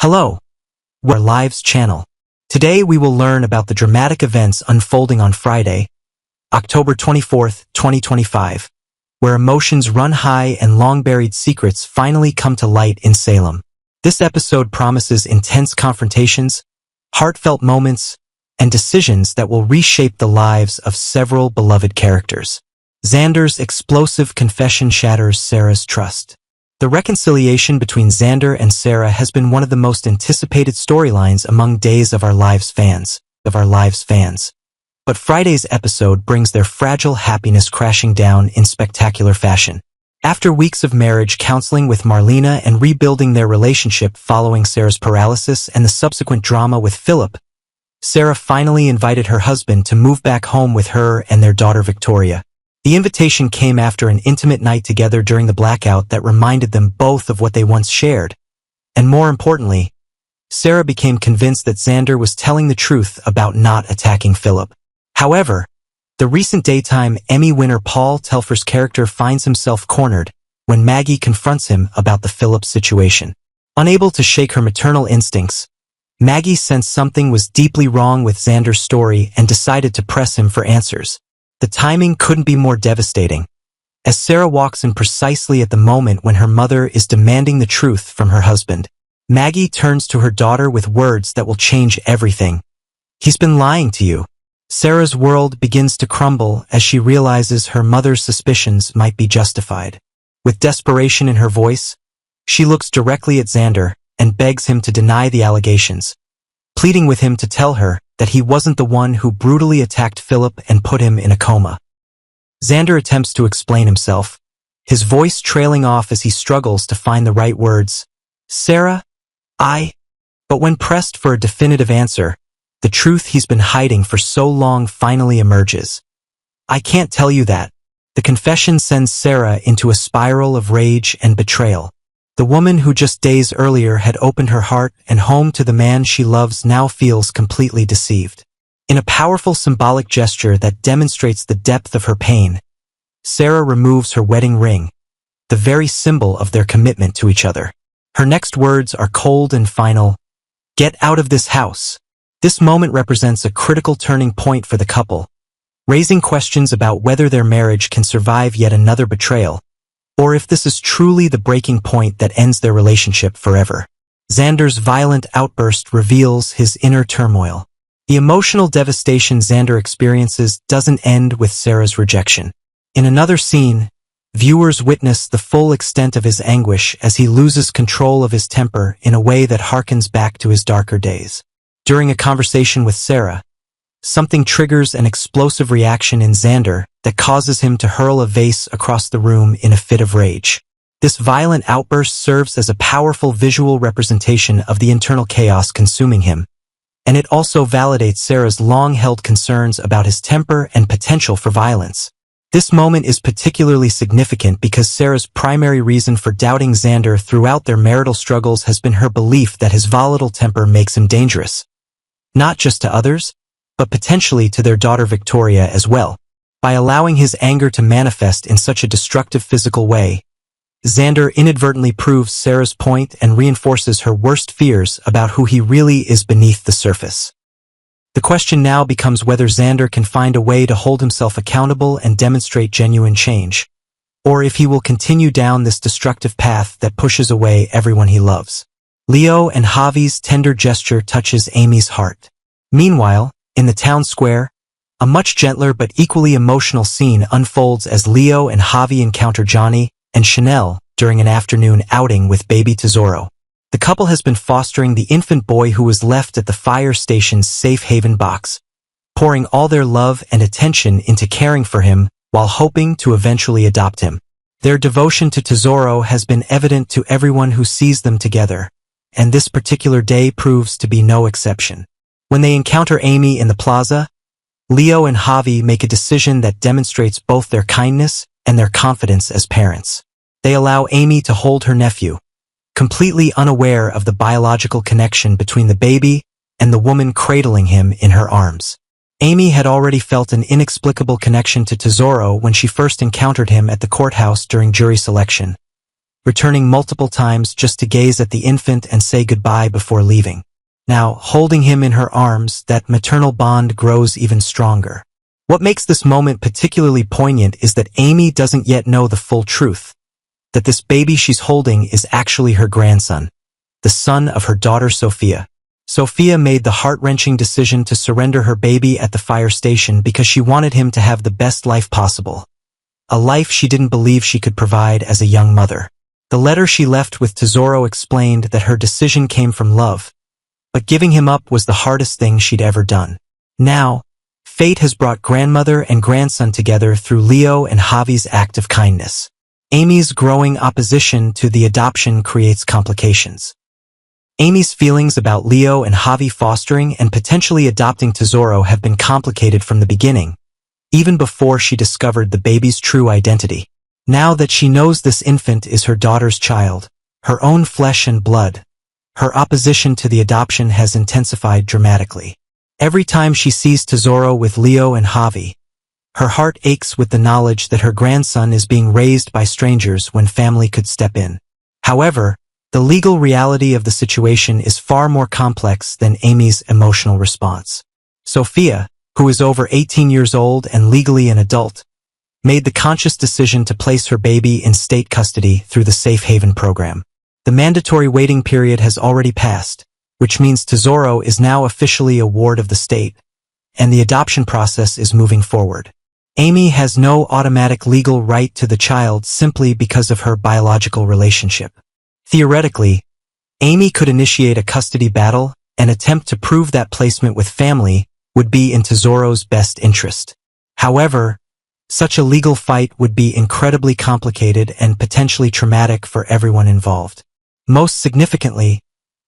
Hello, we're our Lives channel. Today we will learn about the dramatic events unfolding on Friday, October 24th, 2025, where emotions run high and long-buried secrets finally come to light in Salem. This episode promises intense confrontations, heartfelt moments, and decisions that will reshape the lives of several beloved characters. Xander's explosive confession shatters Sarah's trust. The reconciliation between Xander and Sarah has been one of the most anticipated storylines among Days of Our Lives fans. But Friday's episode brings their fragile happiness crashing down in spectacular fashion. After weeks of marriage counseling with Marlena and rebuilding their relationship following Sarah's paralysis and the subsequent drama with Philip, Sarah finally invited her husband to move back home with her and their daughter Victoria. The invitation came after an intimate night together during the blackout that reminded them both of what they once shared. And more importantly, Sarah became convinced that Xander was telling the truth about not attacking Philip. However, the recent daytime Emmy winner Paul Telfer's character finds himself cornered when Maggie confronts him about the Philip situation. Unable to shake her maternal instincts, Maggie sensed something was deeply wrong with Xander's story and decided to press him for answers. The timing couldn't be more devastating, as Sarah walks in precisely at the moment when her mother is demanding the truth from her husband. Maggie turns to her daughter with words that will change everything. "He's been lying to you." Sarah's world begins to crumble as she realizes her mother's suspicions might be justified. With desperation in her voice, she looks directly at Xander and begs him to deny the allegations, pleading with him to tell her that he wasn't the one who brutally attacked Philip and put him in a coma. Xander attempts to explain himself, his voice trailing off as he struggles to find the right words. "Sarah, But when pressed for a definitive answer, the truth he's been hiding for so long finally emerges. "I can't tell you that." The confession sends Sarah into a spiral of rage and betrayal. The woman who just days earlier had opened her heart and home to the man she loves now feels completely deceived. In a powerful symbolic gesture that demonstrates the depth of her pain, Sarah removes her wedding ring, the very symbol of their commitment to each other. Her next words are cold and final: "Get out of this house." This moment represents a critical turning point for the couple, raising questions about whether their marriage can survive yet another betrayal, or if this is truly the breaking point that ends their relationship forever. Xander's violent outburst reveals his inner turmoil. The emotional devastation Xander experiences doesn't end with Sarah's rejection. In another scene, viewers witness the full extent of his anguish as he loses control of his temper in a way that harkens back to his darker days. During a conversation with Sarah, something triggers an explosive reaction in Xander that causes him to hurl a vase across the room in a fit of rage. This violent outburst serves as a powerful visual representation of the internal chaos consuming him, and it also validates Sarah's long-held concerns about his temper and potential for violence. This moment is particularly significant because Sarah's primary reason for doubting Xander throughout their marital struggles has been her belief that his volatile temper makes him dangerous, not just to others, but potentially to their daughter Victoria as well. By allowing his anger to manifest in such a destructive physical way, Xander inadvertently proves Sarah's point and reinforces her worst fears about who he really is beneath the surface. The question now becomes whether Xander can find a way to hold himself accountable and demonstrate genuine change, or if he will continue down this destructive path that pushes away everyone he loves. Leo and Javi's tender gesture touches Amy's heart. Meanwhile, in the town square, a much gentler but equally emotional scene unfolds as Leo and Javi encounter Johnny and Chanel during an afternoon outing with baby Tesoro. The couple has been fostering the infant boy who was left at the fire station's safe haven box, pouring all their love and attention into caring for him while hoping to eventually adopt him. Their devotion to Tesoro has been evident to everyone who sees them together, and this particular day proves to be no exception. When they encounter Amy in the plaza, Leo and Javi make a decision that demonstrates both their kindness and their confidence as parents. They allow Amy to hold her nephew, completely unaware of the biological connection between the baby and the woman cradling him in her arms. Amy had already felt an inexplicable connection to Tesoro when she first encountered him at the courthouse during jury selection, returning multiple times just to gaze at the infant and say goodbye before leaving. Now, holding him in her arms, that maternal bond grows even stronger. What makes this moment particularly poignant is that Amy doesn't yet know the full truth, that this baby she's holding is actually her grandson, the son of her daughter Sophia. Sophia made the heart-wrenching decision to surrender her baby at the fire station because she wanted him to have the best life possible, a life she didn't believe she could provide as a young mother. The letter she left with Tesoro explained that her decision came from love, but giving him up was the hardest thing she'd ever done. Now, fate has brought grandmother and grandson together through Leo and Javi's act of kindness. Amy's growing opposition to the adoption creates complications. Amy's feelings about Leo and Javi fostering and potentially adopting Tesoro have been complicated from the beginning, even before she discovered the baby's true identity. Now that she knows this infant is her daughter's child, her own flesh and blood, her opposition to the adoption has intensified dramatically. Every time she sees Tesoro with Leo and Javi, her heart aches with the knowledge that her grandson is being raised by strangers when family could step in. However, the legal reality of the situation is far more complex than Amy's emotional response. Sophia, who is over 18 years old and legally an adult, made the conscious decision to place her baby in state custody through the Safe Haven program. The mandatory waiting period has already passed, which means Tesoro is now officially a ward of the state, and the adoption process is moving forward. Amy has no automatic legal right to the child simply because of her biological relationship. Theoretically, Amy could initiate a custody battle and attempt to prove that placement with family would be in Tesoro's best interest. However, such a legal fight would be incredibly complicated and potentially traumatic for everyone involved. Most significantly,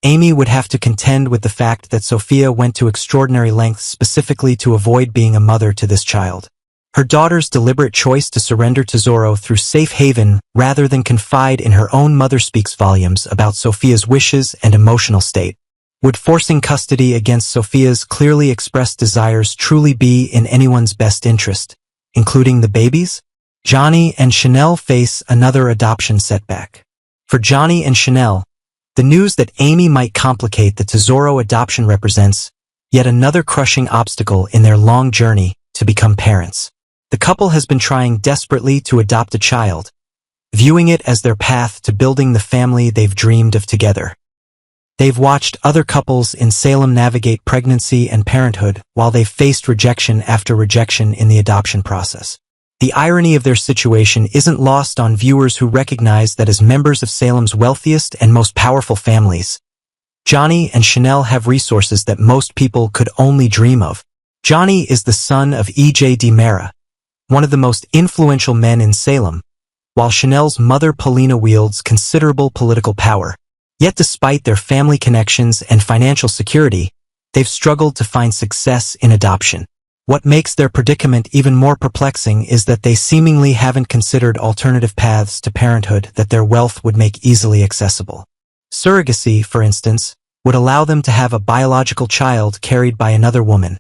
Amy would have to contend with the fact that Sophia went to extraordinary lengths specifically to avoid being a mother to this child. Her daughter's deliberate choice to surrender Tesoro through Safe Haven rather than confide in her own mother speaks volumes about Sophia's wishes and emotional state. Would forcing custody against Sophia's clearly expressed desires truly be in anyone's best interest, including the baby's? Johnny and Chanel face another adoption setback. For Johnny and Chanel, the news that Amy might complicate the Tesoro adoption represents yet another crushing obstacle in their long journey to become parents. The couple has been trying desperately to adopt a child, viewing it as their path to building the family they've dreamed of together. They've watched other couples in Salem navigate pregnancy and parenthood while they've faced rejection after rejection in the adoption process. The irony of their situation isn't lost on viewers who recognize that as members of Salem's wealthiest and most powerful families, Johnny and Chanel have resources that most people could only dream of. Johnny is the son of E.J. DiMera, one of the most influential men in Salem, while Chanel's mother Paulina wields considerable political power. Yet despite their family connections and financial security, they've struggled to find success in adoption. What makes their predicament even more perplexing is that they seemingly haven't considered alternative paths to parenthood that their wealth would make easily accessible. Surrogacy, for instance, would allow them to have a biological child carried by another woman,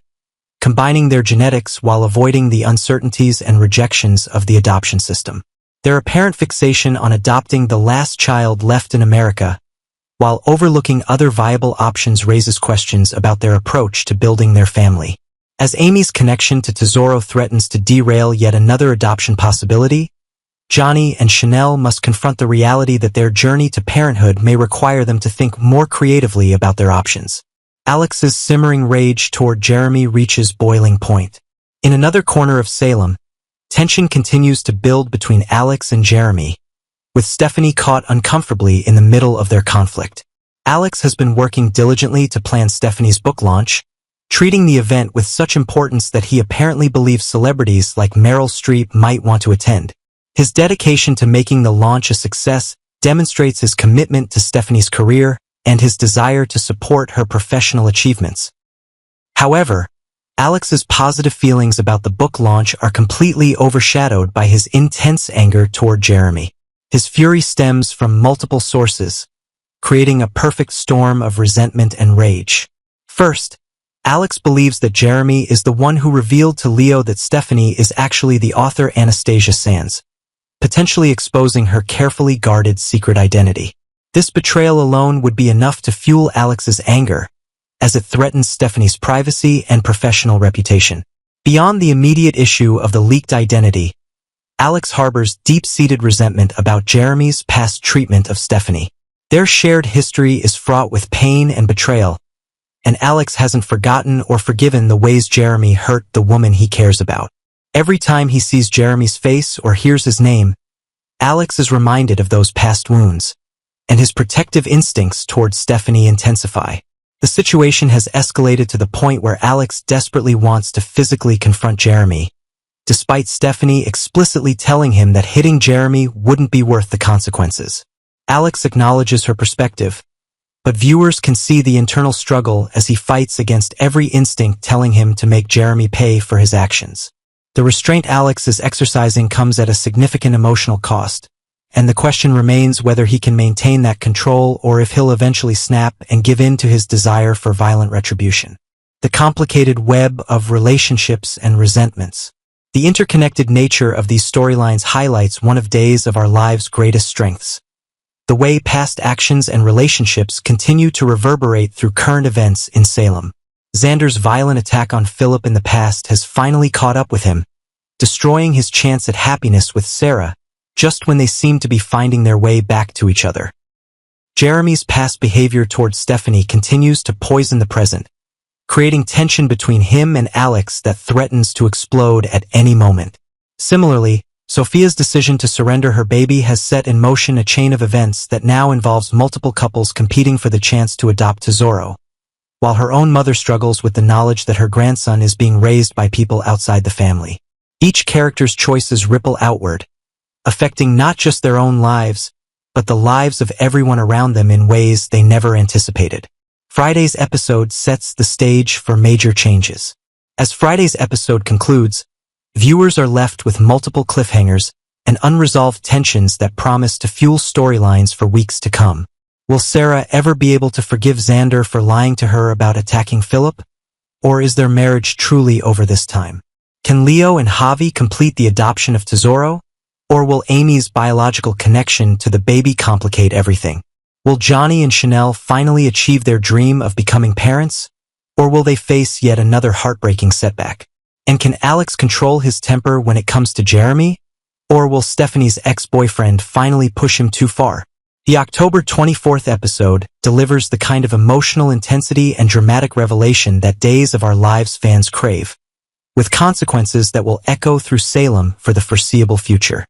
combining their genetics while avoiding the uncertainties and rejections of the adoption system. Their apparent fixation on adopting the last child left in America, while overlooking other viable options, raises questions about their approach to building their family. As Amy's connection to Tesoro threatens to derail yet another adoption possibility, Johnny and Chanel must confront the reality that their journey to parenthood may require them to think more creatively about their options. Alex's simmering rage toward Jeremy reaches boiling point. In another corner of Salem, tension continues to build between Alex and Jeremy, with Stephanie caught uncomfortably in the middle of their conflict. Alex has been working diligently to plan Stephanie's book launch, treating the event with such importance that he apparently believes celebrities like Meryl Streep might want to attend. His dedication to making the launch a success demonstrates his commitment to Stephanie's career and his desire to support her professional achievements. However, Alex's positive feelings about the book launch are completely overshadowed by his intense anger toward Jeremy. His fury stems from multiple sources, creating a perfect storm of resentment and rage. First, Alex believes that Jeremy is the one who revealed to Leo that Stephanie is actually the author Anastasia Sands. potentially exposing her carefully guarded secret identity. This betrayal alone would be enough to fuel Alex's anger, as it threatens Stephanie's privacy and professional reputation. Beyond the immediate issue of the leaked identity, Alex harbors deep-seated resentment about Jeremy's past treatment of Stephanie. Their shared history is fraught with pain and betrayal, and Alex hasn't forgotten or forgiven the ways Jeremy hurt the woman he cares about. Every time he sees Jeremy's face or hears his name, Alex is reminded of those past wounds, and his protective instincts towards Stephanie intensify. The situation has escalated to the point where Alex desperately wants to physically confront Jeremy, despite Stephanie explicitly telling him that hitting Jeremy wouldn't be worth the consequences. Alex acknowledges her perspective, but viewers can see the internal struggle as he fights against every instinct telling him to make Jeremy pay for his actions. The restraint Alex is exercising comes at a significant emotional cost, and the question remains whether he can maintain that control or if he'll eventually snap and give in to his desire for violent retribution. The complicated web of relationships and resentments. The interconnected nature of these storylines highlights one of Days of Our Lives' greatest strengths: the way past actions and relationships continue to reverberate through current events in Salem. Xander's violent attack on Philip in the past has finally caught up with him, destroying his chance at happiness with Sarah, just when they seem to be finding their way back to each other. Jeremy's past behavior towards Stephanie continues to poison the present, creating tension between him and Alex that threatens to explode at any moment. Similarly, Sophia's decision to surrender her baby has set in motion a chain of events that now involves multiple couples competing for the chance to adopt Tesoro, while her own mother struggles with the knowledge that her grandson is being raised by people outside the family. Each character's choices ripple outward, affecting not just their own lives, but the lives of everyone around them in ways they never anticipated. Friday's episode sets the stage for major changes. As Friday's episode concludes, viewers are left with multiple cliffhangers and unresolved tensions that promise to fuel storylines for weeks to come. Will Sarah ever be able to forgive Xander for lying to her about attacking Philip? Or is their marriage truly over this time? Can Leo and Javi complete the adoption of Tesoro? Or will Amy's biological connection to the baby complicate everything? Will Johnny and Chanel finally achieve their dream of becoming parents? Or will they face yet another heartbreaking setback? And can Alex control his temper when it comes to Jeremy? Or will Stephanie's ex-boyfriend finally push him too far? The October 24th episode delivers the kind of emotional intensity and dramatic revelation that Days of Our Lives fans crave, with consequences that will echo through Salem for the foreseeable future.